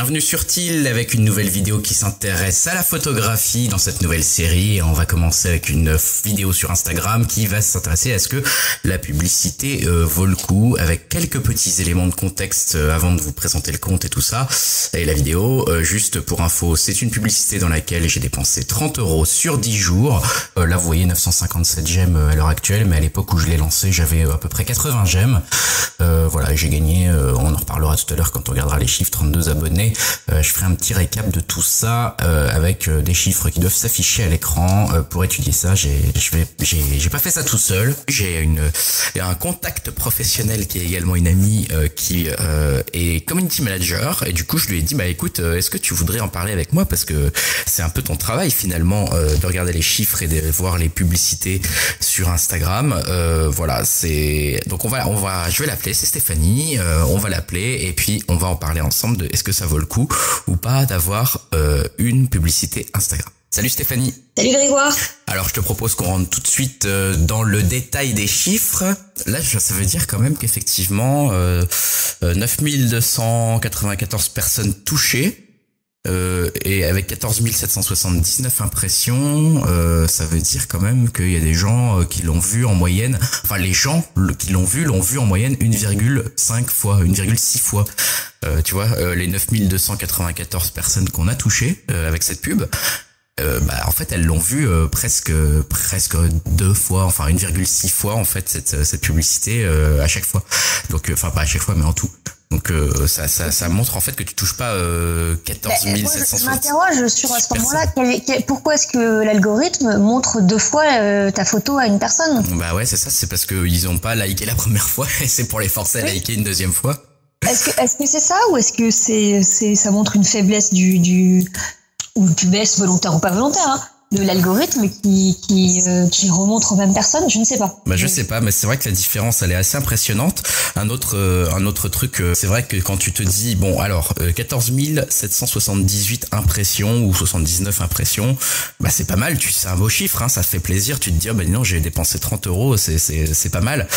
Bienvenue sur Til avec une nouvelle vidéo qui s'intéresse à la photographie dans cette nouvelle série. Et on va commencer avec une vidéo sur Instagram qui va s'intéresser à ce que la publicité vaut le coup, avec quelques petits éléments de contexte avant de vous présenter le compte et tout ça. Et la vidéo, juste pour info, c'est une publicité dans laquelle j'ai dépensé 30 € sur 10 jours. Là vous voyez 957 j'aime à l'heure actuelle, mais à l'époque où je l'ai lancé j'avais à peu près 80 j'aime. Voilà, j'ai gagné, on en reparlera tout à l'heure quand on regardera les chiffres, 32 abonnés. Je ferai un petit récap de tout ça avec des chiffres qui doivent s'afficher à l'écran. Pour étudier ça, j'ai pas fait ça tout seul. J'ai un contact professionnel qui est également une amie qui est community manager, et du coup je lui ai dit bah écoute, est-ce que tu voudrais en parler avec moi, parce que c'est un peu ton travail finalement de regarder les chiffres et de voir les publicités sur Instagram. Voilà, c'est donc je vais l'appeler, c'est Stéphanie, on va l'appeler et puis on va en parler ensemble de est-ce que ça vaut le coup ou pas d'avoir une publicité Instagram. Salut Stéphanie. Salut Grégoire. Alors je te propose qu'on rentre tout de suite dans le détail des chiffres. Là ça veut dire quand même qu'effectivement 9294 personnes touchées. Et avec 14 779 impressions, ça veut dire quand même qu'il y a des gens qui l'ont vu en moyenne, enfin les gens qui l'ont vu en moyenne 1,5 fois, 1,6 fois. Tu vois, les 9294 personnes qu'on a touchées avec cette pub, en fait elles l'ont vu presque 2 fois, enfin 1,6 fois en fait cette publicité à chaque fois. Donc enfin pas à chaque fois mais en tout. Donc ça montre en fait que tu touches pas 14 760. Je m'interroge sur à ce moment-là, pourquoi est-ce que l'algorithme montre 2 fois ta photo à une personne? Bah ouais, c'est ça, c'est parce que ils ont pas liké la première fois et c'est pour les forcer à liker une deuxième fois. Est-ce que c'est ça, ou est-ce que ça montre une faiblesse ou tu baisses volontaire ou pas volontaire, hein, de l'algorithme qui remontre aux mêmes personnes? Je ne sais pas. Bah je sais pas, mais c'est vrai que la différence elle est assez impressionnante. Un autre truc, c'est vrai que quand tu te dis bon alors 14 778 impressions ou 79 impressions, bah c'est pas mal, c'est un beau chiffre, hein, ça te fait plaisir, tu te dis bah non, j'ai dépensé 30 €, c'est pas mal.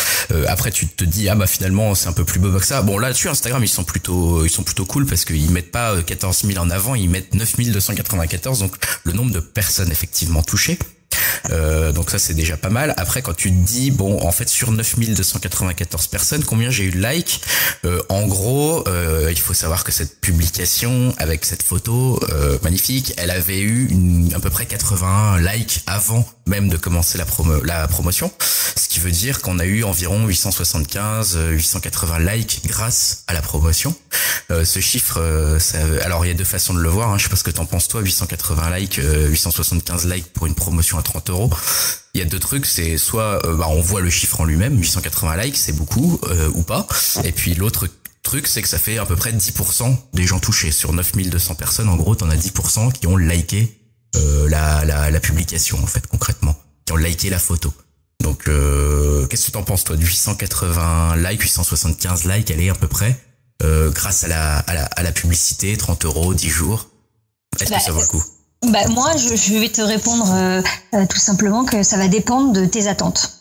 Après tu te dis ah bah finalement c'est un peu plus beau que ça. Bon là dessus Instagram ils sont plutôt cool parce qu'ils mettent pas 14 000 en avant, ils mettent 9 294, donc le nombre de personnes effectivement touchées. Donc ça c'est déjà pas mal. Après quand tu te dis bon en fait sur 9294 personnes combien j'ai eu de likes, en gros il faut savoir que cette publication avec cette photo magnifique, elle avait eu à peu près 81 likes avant même de commencer la promotion, ce qui veut dire qu'on a eu environ 880 likes grâce à la promotion. Ce chiffre alors il y a deux façons de le voir, hein. Je sais pas ce que t'en penses toi, 880 likes, 875 likes pour une promotion à 30 €. Il y a deux trucs, c'est soit on voit le chiffre en lui-même, 880 likes c'est beaucoup ou pas, et puis l'autre truc c'est que ça fait à peu près 10% des gens touchés. Sur 9200 personnes en gros t'en as 10% qui ont liké la publication en fait concrètement, qui ont liké la photo. Donc qu'est-ce que t'en penses toi du 880 likes, 875 likes, elle est à peu près grâce à la publicité, 30 €, 10 jours. Est-ce que ça vaut le coup? Moi, je vais te répondre tout simplement que ça va dépendre de tes attentes.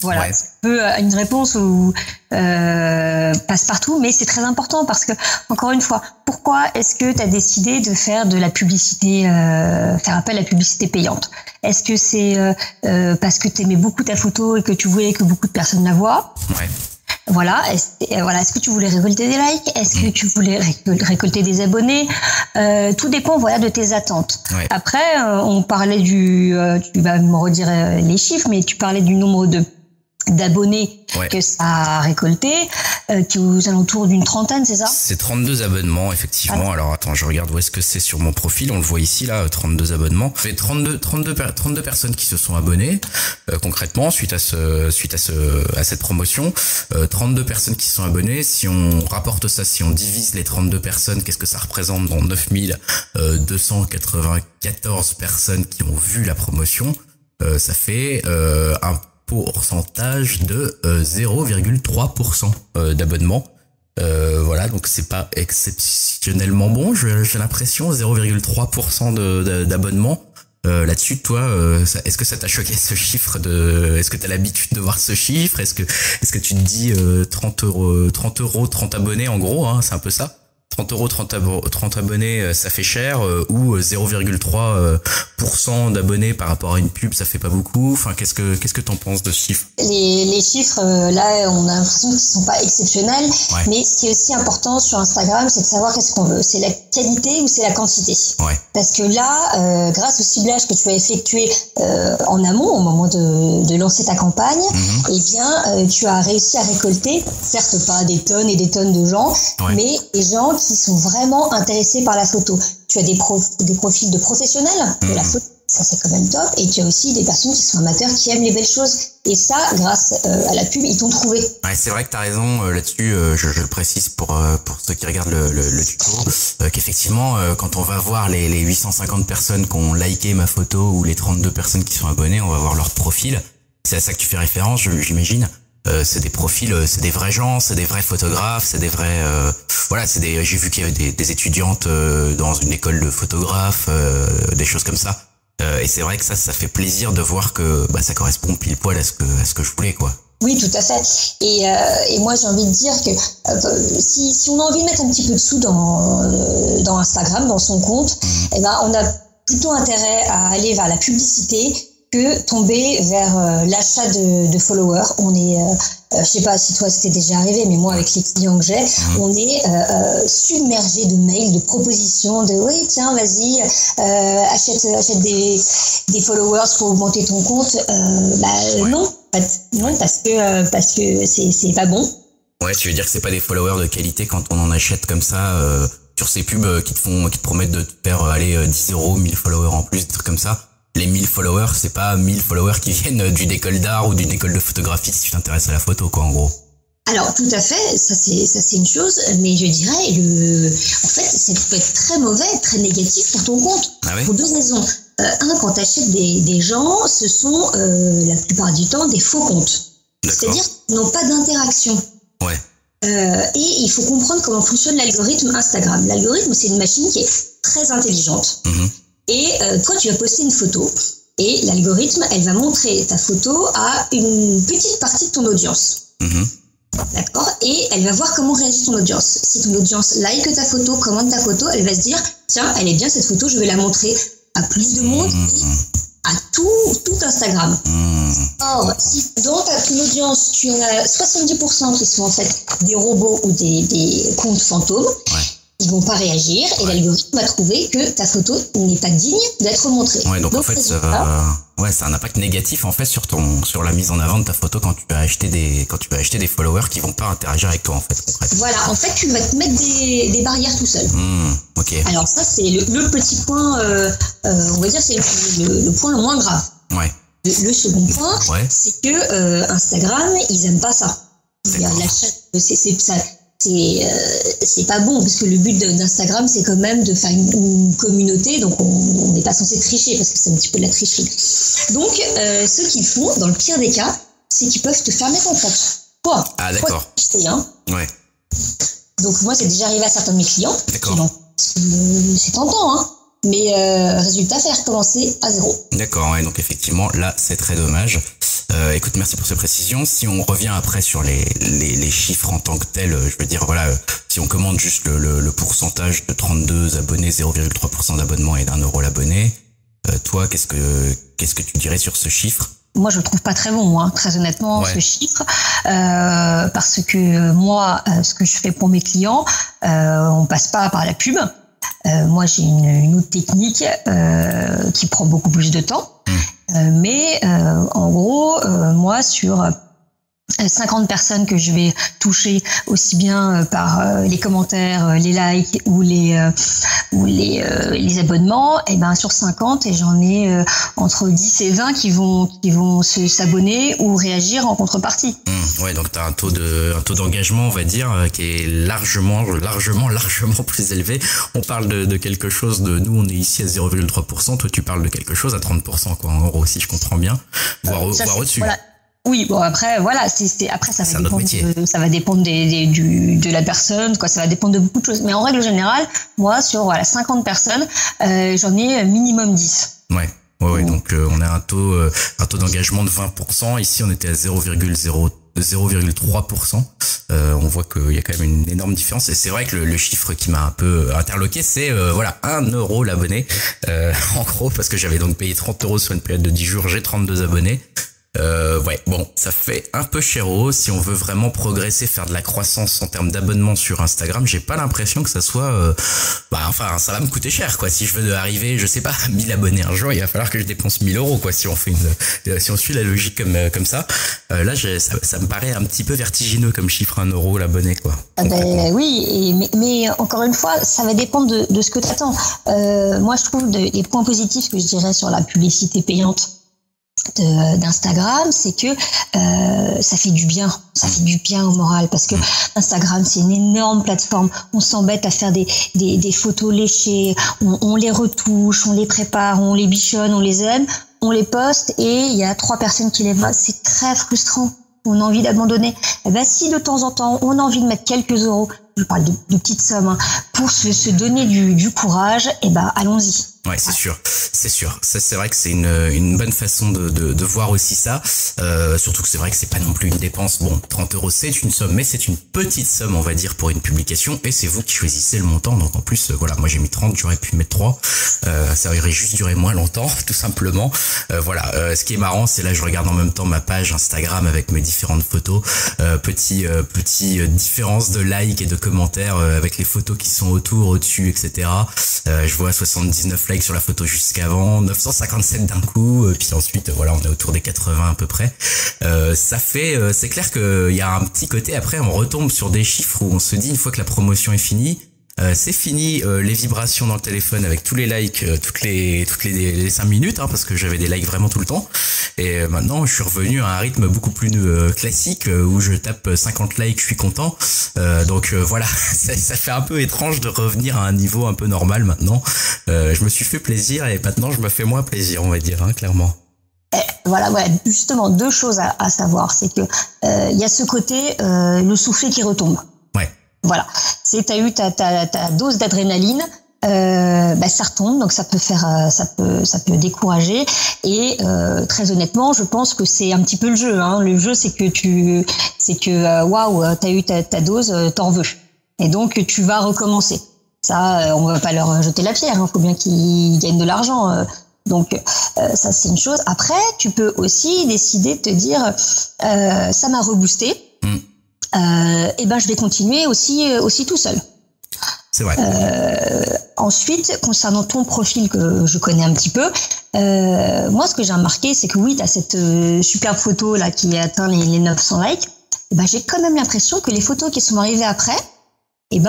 Voilà, ouais. C'est un peu une réponse où passe-partout, mais c'est très important parce que, encore une fois, pourquoi est-ce que tu as décidé de faire de la publicité, faire appel à la publicité payante? Est-ce que c'est parce que tu aimais beaucoup ta photo et que tu voulais que beaucoup de personnes la voient? Ouais. Voilà, est-ce que tu voulais récolter des likes? Est-ce que tu voulais récolter des abonnés? Tout dépend, voilà, de tes attentes. Ouais. Après, on parlait tu vas me redire les chiffres, mais tu parlais du nombre d'abonnés que ça a récolté, qui est aux alentours d'une trentaine, c'est ça? C'est 32 abonnements, effectivement. Alors attends, je regarde où est-ce que c'est sur mon profil. On le voit ici, là, 32 abonnements. C'est 32 personnes qui se sont abonnées, concrètement, suite à cette promotion. 32 personnes qui se sont abonnées. Si on rapporte ça, si on divise les 32 personnes, qu'est-ce que ça représente dans 9294 personnes qui ont vu la promotion? Ça fait un pourcentage de 0,3% d'abonnements. Voilà, donc c'est pas exceptionnellement bon, j'ai l'impression, 0,3% d'abonnements. Là-dessus, toi, est-ce que ça t'a choqué ce chiffre est-ce que t'as l'habitude de voir ce chiffre? Est-ce que tu te dis 30 euros, 30 abonnés en gros, hein, c'est un peu ça? 30 euros, 30 abonnés, ça fait cher, ou 0,3% d'abonnés par rapport à une pub, ça fait pas beaucoup. Enfin, qu'est-ce que t'en penses de ce chiffre? Les chiffres, là, on a l'impression qu'ils sont pas exceptionnels, ouais. Mais ce qui est aussi important sur Instagram, c'est de savoir qu'est-ce qu'on veut. C'est la qualité ou c'est la quantité? Ouais. Parce que là, grâce au ciblage que tu as effectué en amont, au moment de lancer ta campagne, eh bien, tu as réussi à récolter, certes pas des tonnes et des tonnes de gens, ouais. mais des gens qui sont vraiment intéressés par la photo. Tu as des profils de professionnels de la photo, ça c'est quand même top, et tu as aussi des personnes qui sont amateurs, qui aiment les belles choses. Et ça, grâce à la pub, ils t'ont trouvé. Ouais, c'est vrai que t'as raison là-dessus. Je le précise pour ceux qui regardent le tuto, qu'effectivement, quand on va voir les 850 personnes qui ont liké ma photo ou les 32 personnes qui sont abonnées, on va voir leur profil. C'est à ça que tu fais référence, j'imagine. C'est des profils, c'est des vrais gens, c'est des vrais photographes, c'est des vrais, voilà, j'ai vu qu'il y avait des étudiantes dans une école de photographes, des choses comme ça. Et c'est vrai que ça fait plaisir de voir que ça correspond pile poil à ce que je voulais, quoi. Oui, tout à fait. Et moi, j'ai envie de dire que si on a envie de mettre un petit peu de sous dans Instagram, dans son compte, eh ben, on a plutôt intérêt à aller vers la publicité que tomber vers l'achat de followers. On est, je sais pas si toi c'était déjà arrivé, mais moi avec les clients que j'ai, on est submergé de mails, de propositions, de oui tiens vas-y achète des followers pour augmenter ton compte. Non, en fait, non parce que c'est pas bon. Ouais, tu veux dire que c'est pas des followers de qualité quand on en achète comme ça sur ces pubs qui te promettent de te faire aller 10 euros, 1000 followers en plus, des trucs comme ça. Les 1000 followers, c'est pas 1000 followers qui viennent d'une école d'art ou d'une école de photographie si tu t'intéresses à la photo, quoi, en gros. Alors, tout à fait, ça c'est une chose, mais je dirais, en fait, ça peut être très mauvais, très négatif pour ton compte. Ah oui? Pour deux raisons. Quand tu achètes des gens, ce sont la plupart du temps des faux comptes. C'est-à-dire qu'ils n'ont pas d'interaction. Ouais. Et il faut comprendre comment fonctionne l'algorithme Instagram. L'algorithme, c'est une machine qui est très intelligente. Et toi, tu vas poster une photo et l'algorithme, elle va montrer ta photo à une petite partie de ton audience. D'accord? Et elle va voir comment réagit ton audience. Si ton audience like ta photo, commente ta photo, elle va se dire tiens, elle est bien cette photo, je vais la montrer à plus de monde et à tout Instagram. Or, si dans ton audience, tu en as 70% qui sont en fait des robots ou des comptes fantômes, ils vont pas réagir et l'algorithme va trouver que ta photo n'est pas digne d'être montrée. Ouais, donc en fait, c'est un impact négatif en fait sur la mise en avant de ta photo quand tu vas acheter des followers qui vont pas interagir avec toi en fait. Concrètement. Voilà, en fait, tu vas te mettre des barrières tout seul. Ok. Alors ça, c'est le petit point, on va dire, c'est le point le moins grave. Ouais. Le second point, c'est que Instagram, ils aiment pas ça. C'est pas bon parce que le but d'Instagram c'est quand même de faire une communauté, donc on n'est pas censé tricher parce que c'est un petit peu de la tricherie. Donc ce qu'ils font dans le pire des cas, c'est qu'ils peuvent te fermer ton compte. Quoi? Ah d'accord. Ouais. Donc moi c'est déjà arrivé à certains de mes clients. D'accord. C'est tentant hein. Mais résultat, faire recommencer à zéro. D'accord, ouais, donc effectivement, là, c'est très dommage. Écoute, merci pour ces précisions. Si on revient après sur les chiffres en tant que tels, je veux dire, voilà, si on commande juste le pourcentage de 32 abonnés, 0,3% d'abonnement et d'1 euro l'abonné, toi, qu'est-ce que tu dirais sur ce chiffre? Moi, je le trouve pas très bon, hein, très honnêtement, ce chiffre, parce que moi, ce que je fais pour mes clients, on passe pas par la pub. Moi, j'ai une autre technique qui prend beaucoup plus de temps. Mais en gros, moi, sur 50 personnes que je vais toucher aussi bien par les commentaires, les likes ou les abonnements, et ben sur 50 et j'en ai entre 10 et 20 qui vont s'abonner ou réagir en contrepartie. Ouais, donc tu as un taux d'engagement, on va dire, qui est largement plus élevé. On parle de quelque chose nous on est ici à 0,3%, toi tu parles de quelque chose à 30% quoi, en gros, si je comprends bien, voire au-dessus. Voilà. Oui, bon après voilà, après ça va dépendre de la personne, quoi, ça va dépendre de beaucoup de choses. Mais en règle générale, moi sur 50 personnes, j'en ai minimum 10. Ouais, donc on a un taux d'engagement de 20%. Ici, on était à 0,03%. 0,3%. On voit qu'il y a quand même une énorme différence. Et c'est vrai que le chiffre qui m'a un peu interloqué, c'est 1 euro l'abonné. En gros, parce que j'avais donc payé 30 euros sur une période de 10 jours, j'ai 32 abonnés. Bon, ça fait un peu chéro. Si on veut vraiment progresser, faire de la croissance en termes d'abonnement sur Instagram, j'ai pas l'impression que ça soit ça va me coûter cher, quoi. Si je veux arriver, je sais pas, à 1000 abonnés un jour, il va falloir que je dépense 1000 euros, quoi. Si on fait si on suit la logique comme ça, là, ça me paraît un petit peu vertigineux comme chiffre, 1 euro l'abonné, quoi. Oui, mais encore une fois, ça va dépendre de ce que t'attends. Moi, je trouve les points positifs que je dirais sur la publicité payante d'Instagram, c'est que ça fait du bien au moral, parce que Instagram, c'est une énorme plateforme. On s'embête à faire des photos léchées, on les retouche, on les prépare, on les bichonne, on les aime, on les poste et il y a 3 personnes qui les voient. C'est très frustrant. On a envie d'abandonner. Si de temps en temps on a envie de mettre quelques euros, je parle de petites sommes, pour se donner du courage, allons-y. Ouais, c'est sûr. Ça, c'est vrai que c'est une bonne façon de voir aussi ça. Surtout que c'est vrai que c'est pas non plus une dépense. Bon, 30 euros, c'est une somme, mais c'est une petite somme, on va dire, pour une publication. Et c'est vous qui choisissez le montant. Donc, en plus, moi, j'ai mis 30, j'aurais pu mettre 3. Ça aurait juste duré moins longtemps, tout simplement. Ce qui est marrant, c'est là, je regarde en même temps ma page Instagram avec mes différentes photos. Petit différence de likes et de commentaires avec les photos qui sont autour, au-dessus, etc. Je vois 79 likes sur la photo jusqu'avant, 957 d'un coup, puis ensuite on est autour des 80 à peu près. C'est clair qu'il y a un petit côté, après on retombe sur des chiffres où on se dit, une fois que la promotion est finie, c'est fini les vibrations dans le téléphone avec tous les likes toutes les 5 minutes, parce que j'avais des likes vraiment tout le temps, et maintenant je suis revenu à un rythme beaucoup plus classique où je tape 50 likes, je suis content. Ça fait un peu étrange de revenir à un niveau un peu normal maintenant. Je me suis fait plaisir et maintenant je me fais moins plaisir, on va dire, clairement. Justement, 2 choses à savoir, c'est que il y a ce côté le soufflet qui retombe. Voilà, t'as eu ta dose d'adrénaline, ça retombe, donc ça peut décourager, et très honnêtement, je pense que c'est un petit peu le jeu. Le jeu, c'est que t'as eu ta dose, t'en veux, et donc tu vas recommencer. Ça, on va pas leur jeter la pierre, faut bien qu'ils gagnent de l'argent. Donc ça, c'est une chose. Après, tu peux aussi décider de te dire ça m'a reboosté. Je vais continuer aussi tout seul. C'est vrai. Ensuite, concernant ton profil que je connais un petit peu, moi, ce que j'ai remarqué, c'est que oui, t'as cette superbe photo là qui a atteint les 900 likes. J'ai quand même l'impression que les photos qui sont arrivées après, t'es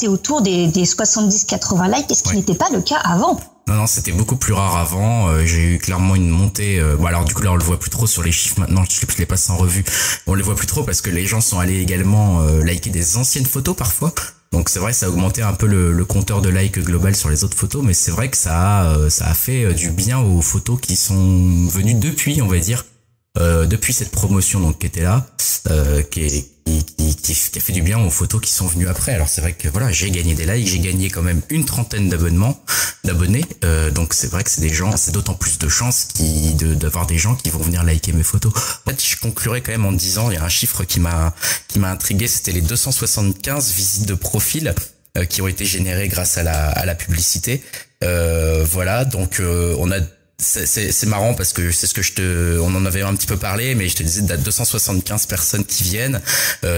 autour des 70-80 likes, ce qui n'était pas le cas avant. Non, c'était beaucoup plus rare avant. J'ai eu clairement une montée. Alors du coup là on le voit plus trop sur les chiffres maintenant. Je les passe en revue. On les voit plus trop parce que les gens sont allés également liker des anciennes photos parfois. Donc c'est vrai, ça a augmenté un peu le compteur de likes global sur les autres photos, mais c'est vrai que ça a fait du bien aux photos qui sont venues depuis, on va dire, depuis cette promotion donc qui était là, qui a fait du bien aux photos qui sont venues après. Alors c'est vrai que j'ai gagné des likes, j'ai gagné quand même une trentaine d'abonnés, donc c'est vrai que c'est d'autant plus de chances d'avoir des gens qui vont venir liker mes photos. En fait, je conclurai quand même en disant, il y a un chiffre qui m'a intrigué, c'était les 275 visites de profil qui ont été générées grâce à la publicité. Donc on a c'est marrant parce que c'est ce que on en avait un petit peu parlé, mais je te disais, 275 personnes qui viennent,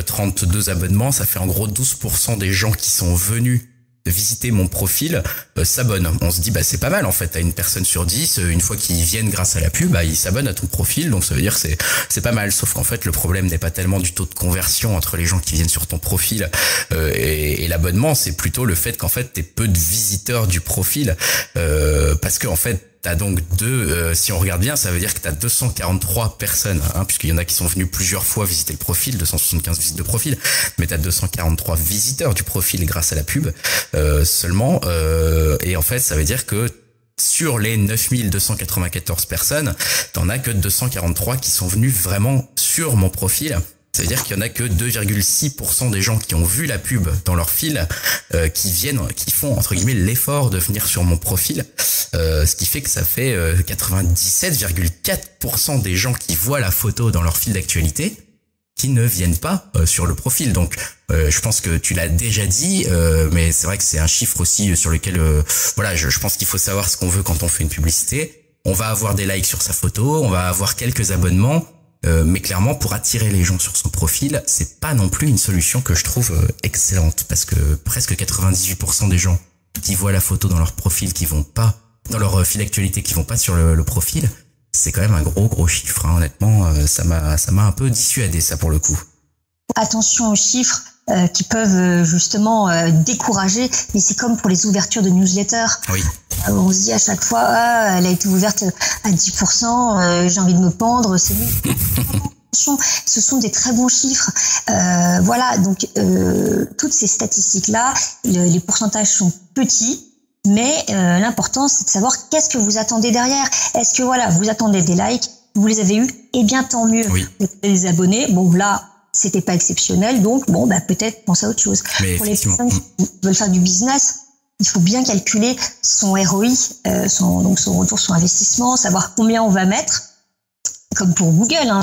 32 abonnements, ça fait en gros 12% des gens qui sont venus visiter mon profil s'abonnent. On se dit c'est pas mal en fait, à une personne sur 10, une fois qu'ils viennent grâce à la pub, ils s'abonnent à ton profil, donc ça veut dire que c'est pas mal. Sauf qu'en fait le problème n'est pas tellement du taux de conversion entre les gens qui viennent sur ton profil et l'abonnement, c'est plutôt le fait qu'en fait t'aies peu de visiteurs du profil, parce que en fait t'as donc si on regarde bien, ça veut dire que t'as 243 personnes, puisqu'il y en a qui sont venus plusieurs fois visiter le profil, 275 visites de profil, mais t'as 243 visiteurs du profil grâce à la pub seulement, et en fait ça veut dire que sur les 9294 personnes, t'en as que 243 qui sont venus vraiment sur mon profil. Ça veut dire qu'il y en a que 2,6% des gens qui ont vu la pub dans leur fil, qui font entre guillemets l'effort de venir sur mon profil, ce qui fait que ça fait 97,4% des gens qui voient la photo dans leur fil d'actualité qui ne viennent pas sur le profil. Donc je pense que tu l'as déjà dit, mais c'est vrai que c'est un chiffre aussi sur lequel voilà, je pense qu'il faut savoir ce qu'on veut quand on fait une publicité. On va avoir des likes sur sa photo, on va avoir quelques abonnements, mais clairement pour attirer les gens sur son profil, c'est pas non plus une solution que je trouve excellente, parce que presque 98% des gens qui voient la photo dans leur profil, qui vont pas dans leur fil d'actualité, qui vont pas sur le profil, c'est quand même un gros chiffre, hein. Honnêtement, ça m'a un peu dissuadé, ça, pour le coup. Attention aux chiffres qui peuvent justement décourager, mais c'est comme pour les ouvertures de newsletters. Oui. On se dit à chaque fois, ah, elle a été ouverte à 10%, j'ai envie de me pendre, c'est nul. Ce sont des très bons chiffres. Voilà, donc toutes ces statistiques-là, les pourcentages sont petits. Mais l'important, c'est de savoir qu'est-ce que vous attendez derrière. Est-ce que voilà, vous attendez des likes, vous les avez eus, eh bien tant mieux. Oui. Vous avez des abonnés, bon là, c'était pas exceptionnel, donc bon bah peut-être penser à autre chose. Mais pour les personnes qui veulent faire du business, il faut bien calculer son ROI, donc son retour sur investissement, savoir combien on va mettre, comme pour Google, hein,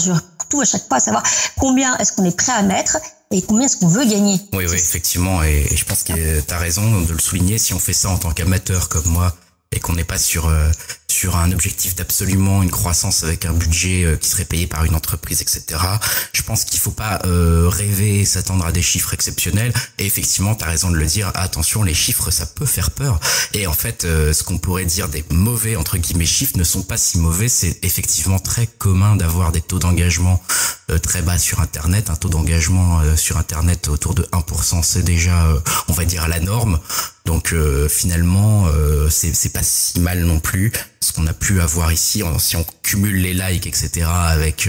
tout à chaque fois, savoir combien est-ce qu'on est prêt à mettre et combien est-ce qu'on veut gagner. Oui, effectivement, et je pense que tu as raison de le souligner. Si on fait ça en tant qu'amateur comme moi et qu'on n'est pas sur un objectif d'absolument une croissance avec un budget qui serait payé par une entreprise, etc., je pense qu'il faut pas rêver et s'attendre à des chiffres exceptionnels. Et effectivement, tu as raison de le dire, attention, les chiffres, ça peut faire peur. Et en fait, ce qu'on pourrait dire des mauvais, entre guillemets, chiffres ne sont pas si mauvais. C'est effectivement très commun d'avoir des taux d'engagement très bas sur Internet. Un taux d'engagement sur Internet autour de 1%, c'est déjà, on va dire, la norme. Donc finalement, c'est pas si mal non plus. Ce qu'on a pu avoir ici, si on cumule les likes, etc., avec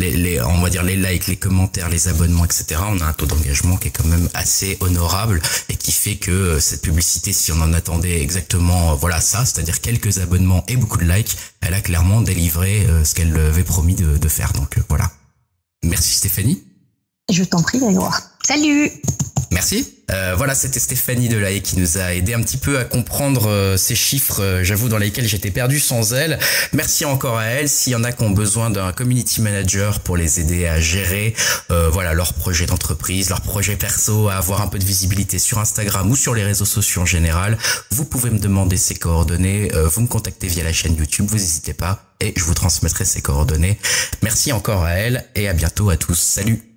on va dire les likes, les commentaires, les abonnements, etc., on a un taux d'engagement qui est quand même assez honorable et qui fait que cette publicité, si on en attendait exactement, voilà ça, c'est-à-dire quelques abonnements et beaucoup de likes, elle a clairement délivré ce qu'elle avait promis de faire. Donc voilà. Merci Stéphanie. Je t'en prie, Grégoire. Salut. Merci. Voilà, c'était Stéphanie Delahaye qui nous a aidé un petit peu à comprendre ces chiffres, j'avoue, dans lesquels j'étais perdu sans elle. Merci encore à elle. S'il y en a qui ont besoin d'un community manager pour les aider à gérer voilà, leur projet d'entreprise, leur projet perso, à avoir un peu de visibilité sur Instagram ou sur les réseaux sociaux en général, vous pouvez me demander ses coordonnées. Vous me contactez via la chaîne YouTube, vous n'hésitez pas et je vous transmettrai ses coordonnées. Merci encore à elle et à bientôt à tous. Salut.